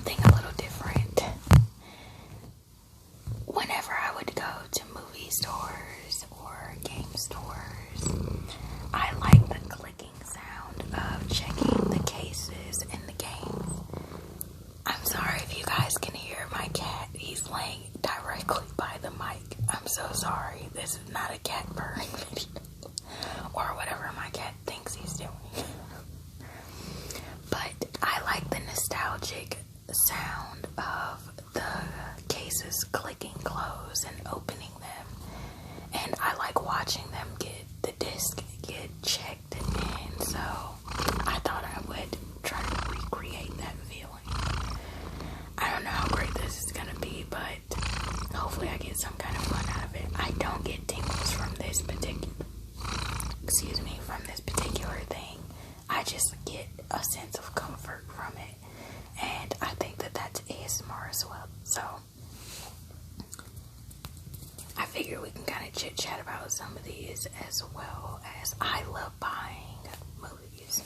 something a little different. Whenever I would go to movie stores or game stores, I like the clicking sound of checking the cases in the games. I'm sorry if you guys can hear my cat. He's laying directly by the mic. I'm so sorry. This is not a cat purring video. Or whatever my cat thinks he's doing. But I like the nostalgic sound of the cases clicking close and opening them. And I like watching them get the disc get checked in. So I thought I would try to recreate that feeling. I don't know how great this is gonna be, but hopefully I get some kind of fun out of it. I don't get tingles from this particular thing. I just get a sense of comfort from it, and I think that that's ASMR as well. So I figure we can kind of chit chat about some of these, as well as I love buying movies.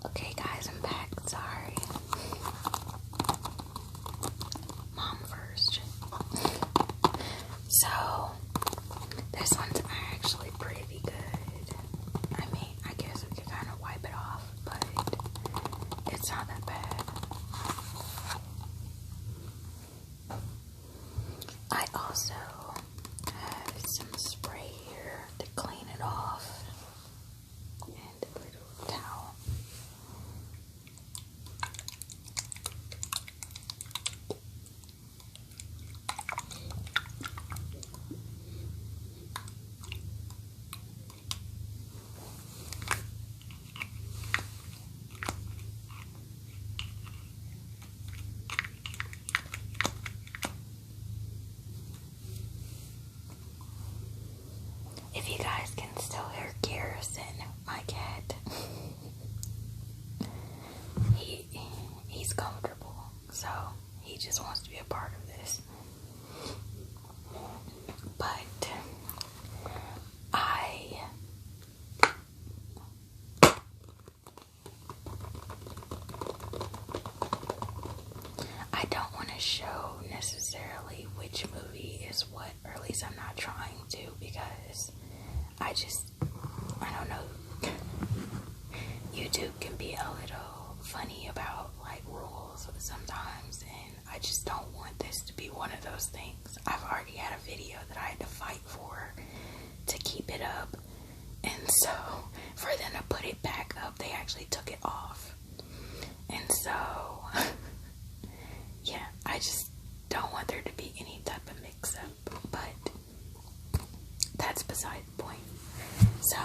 Okay guys, I'm back. Sorry. Mom first. So, this one's actually pretty good. I mean, I guess we could kind of wipe it off, but it's not that bad. I also have some spray here to clean it off, and a little towel. If you guys can still hear Garrison, my cat, he's comfortable, so he just wants to be a part of this. But I don't want to show necessarily which movie is what, or at least I'm not trying to, because I don't know, YouTube can be a little funny about like rules sometimes, and I just don't want this to be one of those things. I've already had a video that I had to fight for to keep it up, and so for them to put it back up, they actually took it off. And so yeah, I just don't want there to be any type of mix-up, but that's beside the point. So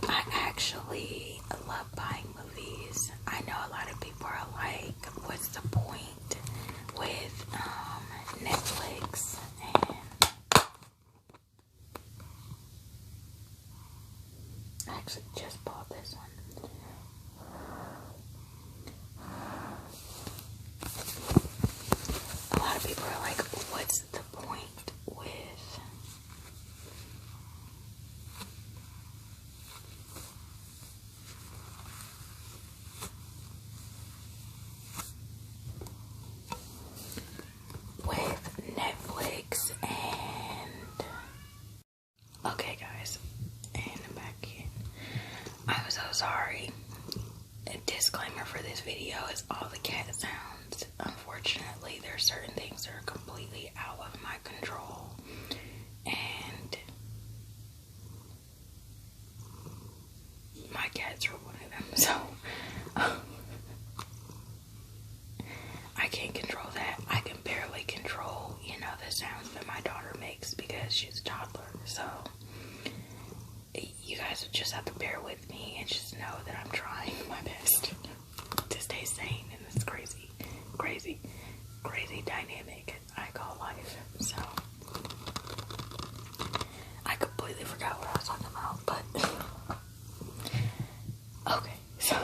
I actually love buying movies. I know a lot of people are like, what's the point with Netflix? And I actually just bought this one. A lot of people are like, what's the point with Netflix? And okay guys, and I'm back in. I'm so sorry. A disclaimer for this video is all the cat sounds. Unfortunately, unfortunately, there are certain things that are completely out of my control. And my cats are one of them. So, I can't control that. I can barely control, the sounds that my daughter makes because she's a toddler. So, you guys just have to bear with me and just know that I'm trying my best to stay sane in this crazy, crazy, crazy dynamic I call life. So, I completely forgot what I was talking about, but okay, so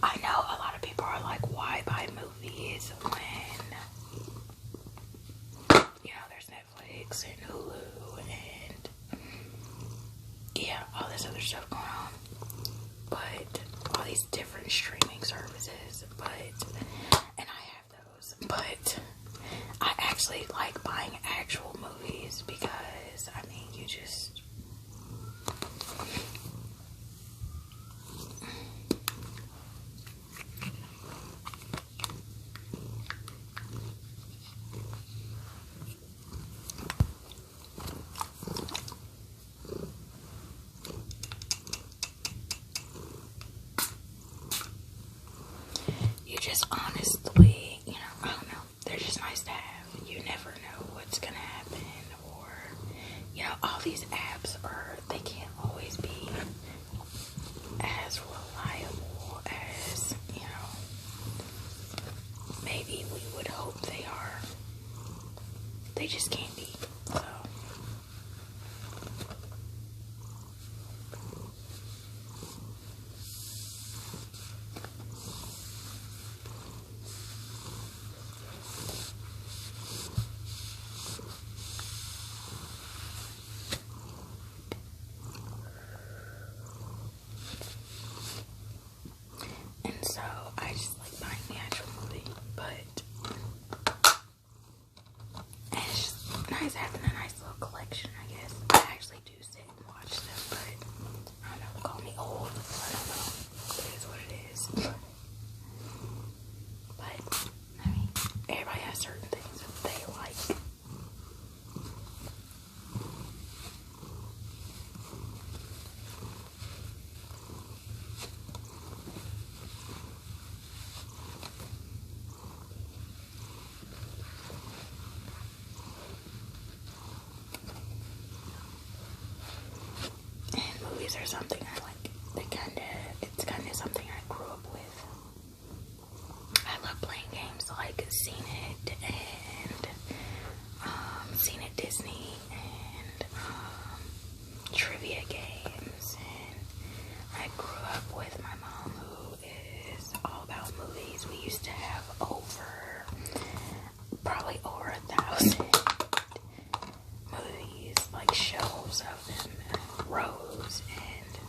I know a lot of people are like, why buy movies when there's Netflix and Hulu and all this other stuff going on, but all these different streaming services, and I have those, but I actually like buying actual movies because, you just, honestly, I don't know, they're just nice to have. You never know what's gonna happen, or, all these apps they can't always be as reliable as, maybe we would hope they are. They just can't be, so. And so I just like buying the actual movie, but it's just nice having a nice little collection, I guess. I actually do sit and watch them, but I don't know, call me old, I don't know. It is what it is. But, everybody has certain things that they like. Movies are something I like. It's kind of something I grew up with. I love playing games like Seen It and Seen It Disney and trivia games. And I grew up with my mom, who is all about movies. We used to have probably over 1,000 movies, like shelves of them, rows, and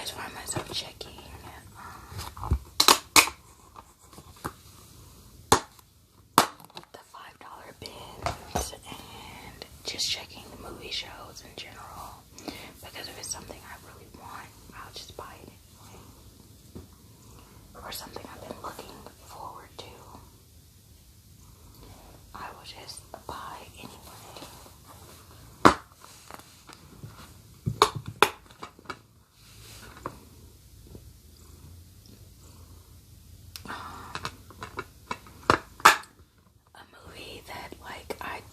always find myself checking the $5 bins and just checking the movie shows in general, because if it's something I really want, I'll just buy it anyway, or something I've been looking forward to, I will just buy anyway.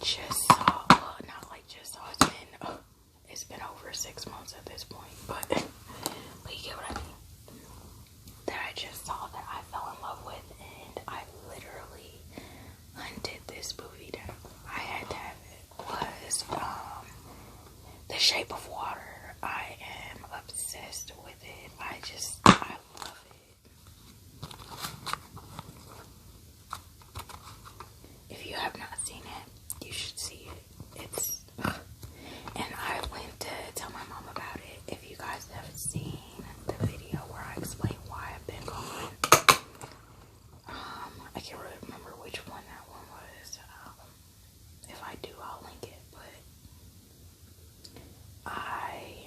Just saw, well, not like just saw, it's been over 6 months at this point, but you get what I mean, that I just saw that I fell in love with, and I literally hunted this movie down. I had to have it. Was The Shape of Water. I am obsessed with it. I love it. If you have not seen it, you should see it. And I went to tell my mom about it. If you guys haven't seen the video where I explain why I've been gone, I can't really remember which one that one was. If I do, I'll link it. But I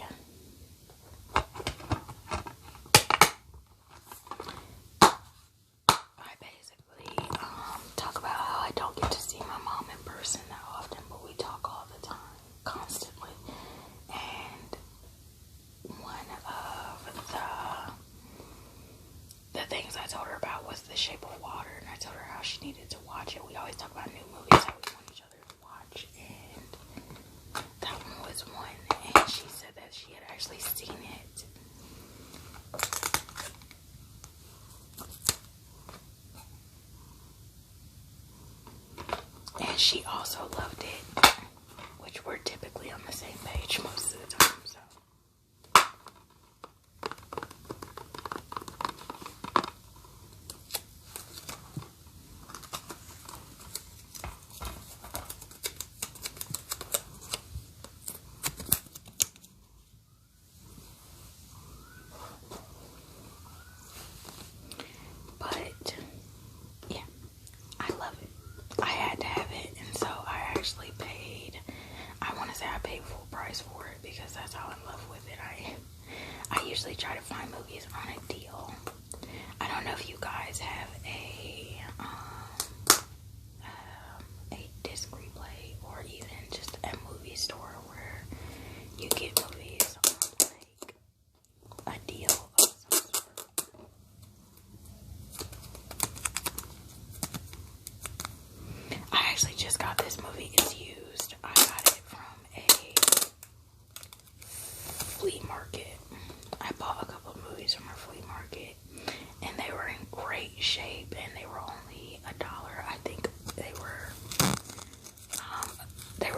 basically talk about how I don't get to see my mom in person that often, but we talk all the time, constantly. And one of the things I told her about was The Shape of Water, and I told her how she needed to watch it. We always talk about new movies that we want each other to watch, and that one was one. And she said that she had actually seen it. And she also loved it, which we're typically on the same page most of the time, so. But, yeah, I love it. I had to have it, and so I actually paid, I want to say I paid full price for it, because that's how in love with it I am. I usually try to find movies on a deal. I don't know if you guys have a disc replay, or even just a movie store where you get movies on like a deal of some sort. I actually just got this movie. It's used. I got it from a flea market. I bought a couple of movies from a flea market, and they were in great shape, and they were only $1. I think they were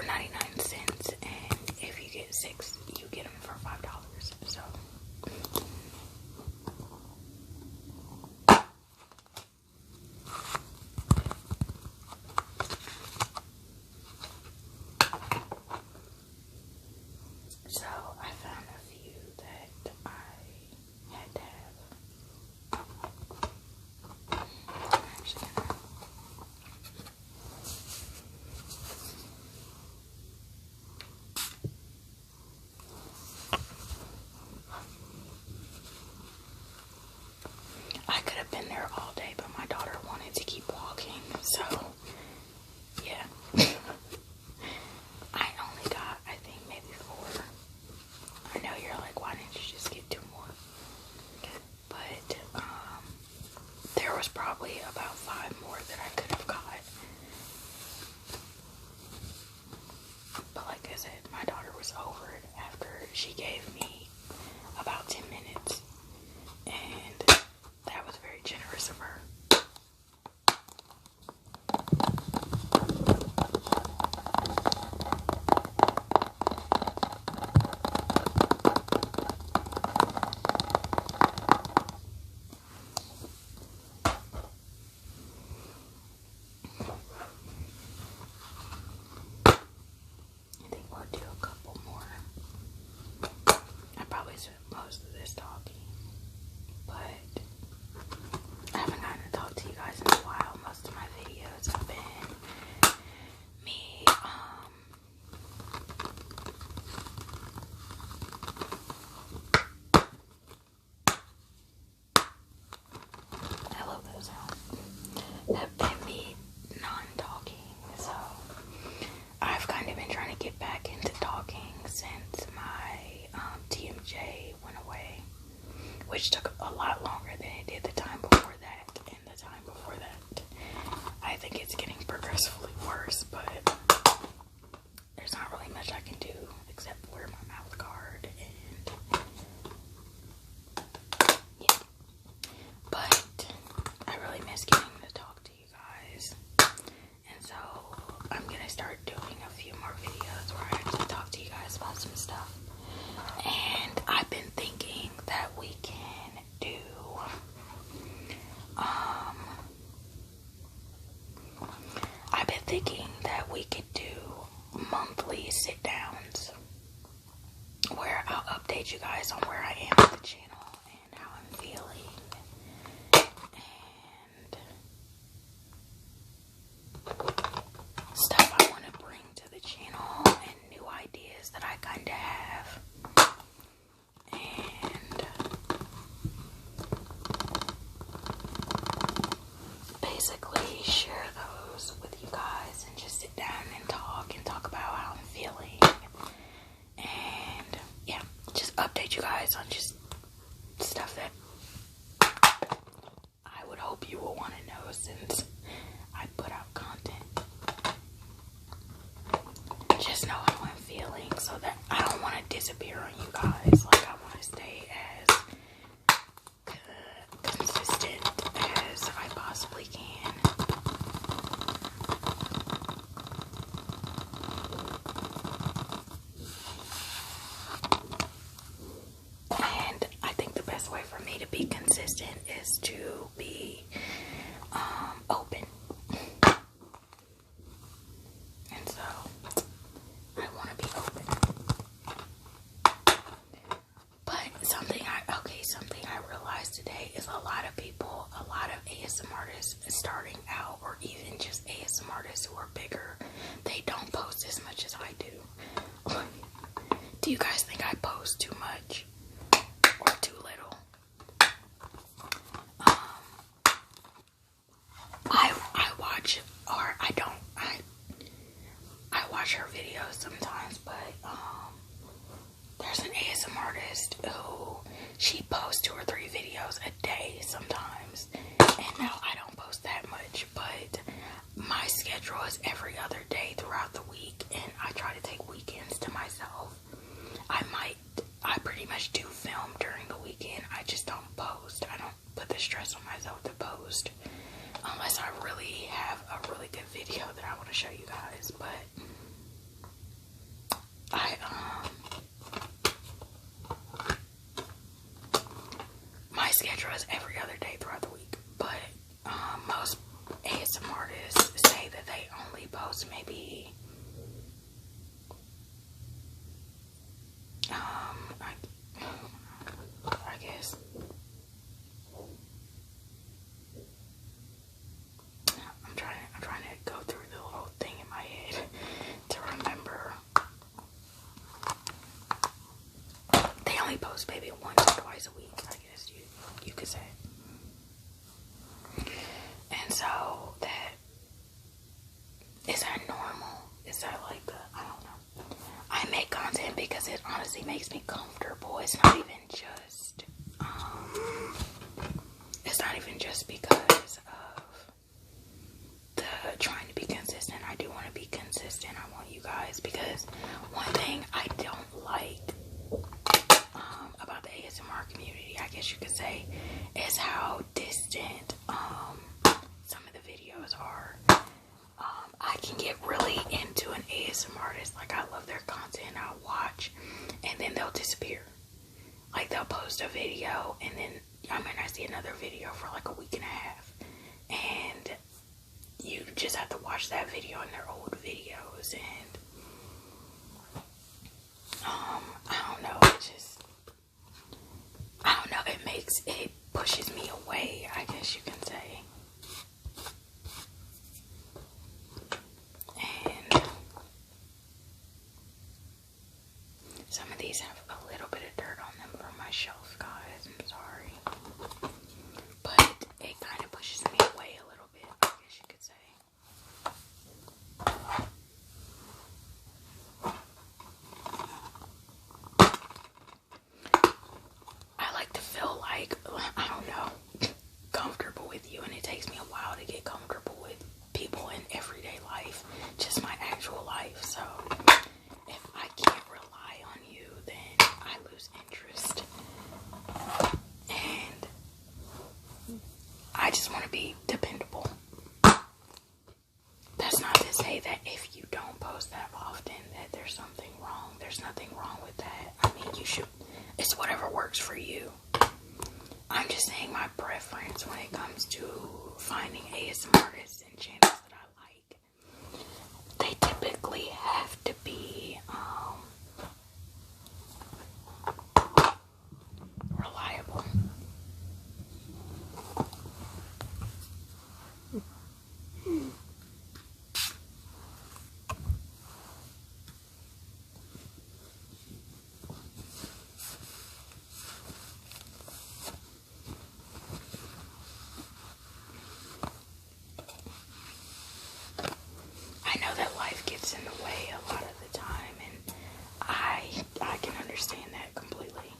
99 cents, and if you get 6, you get them for $5. So. So I found a few that I had to have. I could have been there all day, but my daughter wanted to keep walking, so yeah. I only got, I think, maybe 4. I know you're like, why didn't you just get 2 more? But there was probably about 5 more that I could have got. But like I said, my daughter was over it after she gave me about 10 minutes, and that was very generous of her. I think we'll do a couple more. I probably spent most of this talking. which took a lot longer than it did the time before that and the time before that. I think it's getting progressively worse, but there's not really much I can do except wear my mouth guard and yeah. But I really miss getting to talk to you guys, and so I'm gonna start doing a few more videos where I actually talk to you guys about some stuff. And I've been thinking that we can do monthly sit downs where I'll update you guys on where I am with the channel and how I'm feeling and stuff I want to bring to the channel and new ideas that I kind of have, and basically share those with you guys and just sit down and talk about how I'm feeling, and yeah, just update you guys on just stuff that I would hope you will want to know since I put out content. Just know how I'm feeling so that I don't want to disappear on you guys. Like, I want to stay as consistent as I possibly can. And I think the best way for me to be consistent is to be open. And so I want to be open. But something I realized today is a lot of people, a lot of ASMR artists starting out, or even just ASMR artists who are bigger, they don't post as much as I do. Do you guys think I post too much or too little? I watch, or I watch her videos sometimes, but there's an ASMR artist who she posts 2 or 3 videos a day sometimes, and now I don't post that much, but my schedule is every other day throughout the week, and I try to take weekends to myself. I pretty much do film during the weekend, I just don't post. I don't put the stress on myself to post unless I really have a really good video that I want to show you guys, but my schedule is every other day throughout the week, but most ASMR artists say that they only post maybe I guess I'm trying to go through the little thing in my head to remember. They only post maybe once or twice a week, I guess you could say. And so is that normal? Is that like I don't know. I make content because it honestly makes me comfortable. It's not even just because of the trying to be consistent. I do want to be consistent. I want you guys, because one thing I don't like about the ASMR community, I guess you could say, is how distant some of the videos are. I can get really into an ASMR artist, like I love their content, I'll watch, and then they'll disappear. Like, they'll post a video and then I might not see another video for like a week and a half, and you just have to watch that video in their old videos, and I don't know, it pushes me away, I guess you can say. And some of these have a little bit of dirt on them from my shelf, guys, I'm sorry. But it kind of pushes me away a little bit, I guess you could say. I like to feel like works for you. I'm just saying my preference when it comes to finding ASMR artists and channels that I like. They typically have to be reliable. I know that life gets in the way a lot of the time, and I can understand that completely.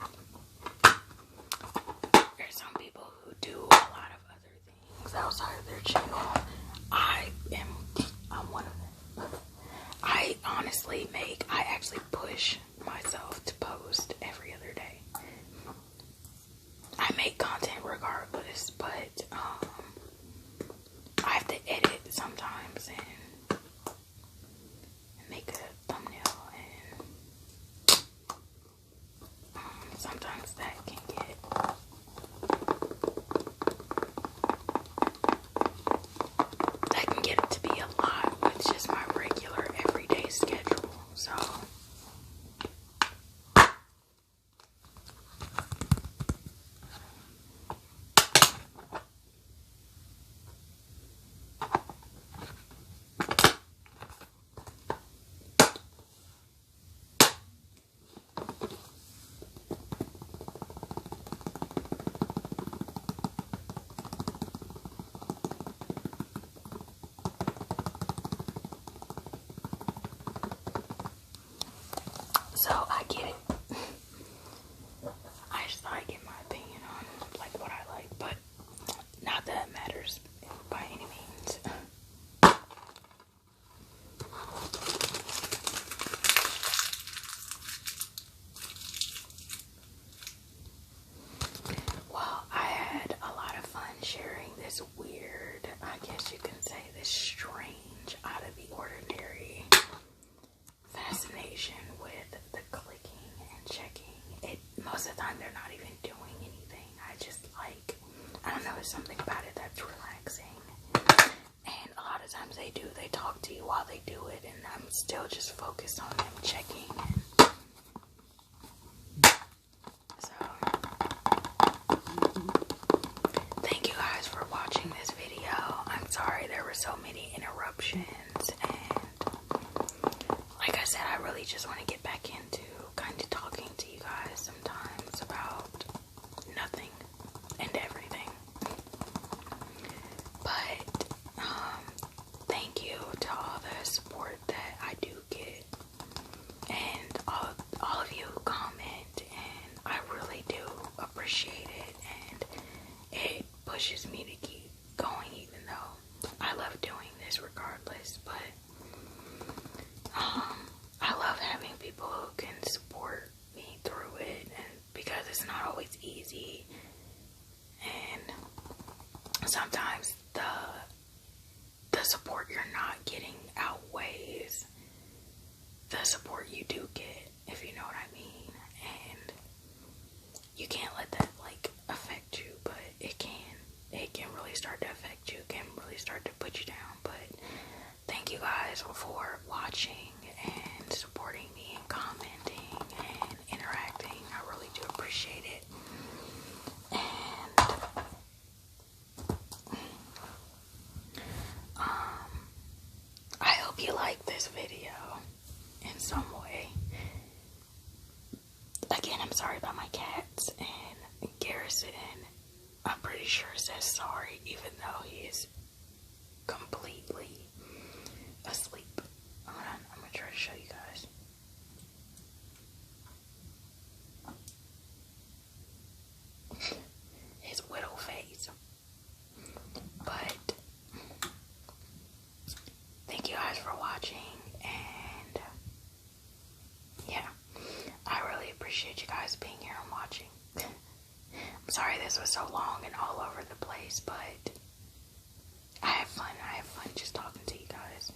There's some people who do a lot of other things outside of their channel. I'm one of them. I actually push myself to post every other day. I make content regardless, but I have to edit sometimes and make a thumbnail, and sometimes that can get it to be a lot with just my regular everyday schedule. So I get it. I just thought I'd get my opinion on like what I like, but not that it matters by any means. Well, I had a lot of fun sharing this weird, I guess you can say this strange, out of the ordinary fascination with the clicking and checking. Most of the time they're not even doing anything. I don't know, there's something about it that's relaxing. And a lot of times they talk to you while they do it, and I'm still just focused on them checking. So, thank you guys for watching this video. I'm sorry there were so many interruptions, and like I said, I really just want to get back into kind of talking to you guys sometimes about nothing and everything. But thank you to all the support that I do get, and all of you who comment, and I really do appreciate it, and it pushes me to keep going, even though I love doing this regardless. But I love having people who can support me through it, and because it's not always easy, and sometimes the support you're not getting outweighs the support you do get, if you know what I mean. And you can't let that like affect you, but it can really start to affect you. It can really start to put you down. But thank you guys for watching and supporting me and commenting and interacting. I really do appreciate it. And I hope you like this video in some way. Again, I'm sorry about my cats, and Garrison, I'm pretty sure, says sorry even though he is completely asleep. Hold on, I'm gonna try to show you guys. His widow face. But thank you guys for watching, and yeah, I really appreciate you guys being here and watching. I'm sorry this was so long and all over the place, but I have fun. I have fun just talking to you guys.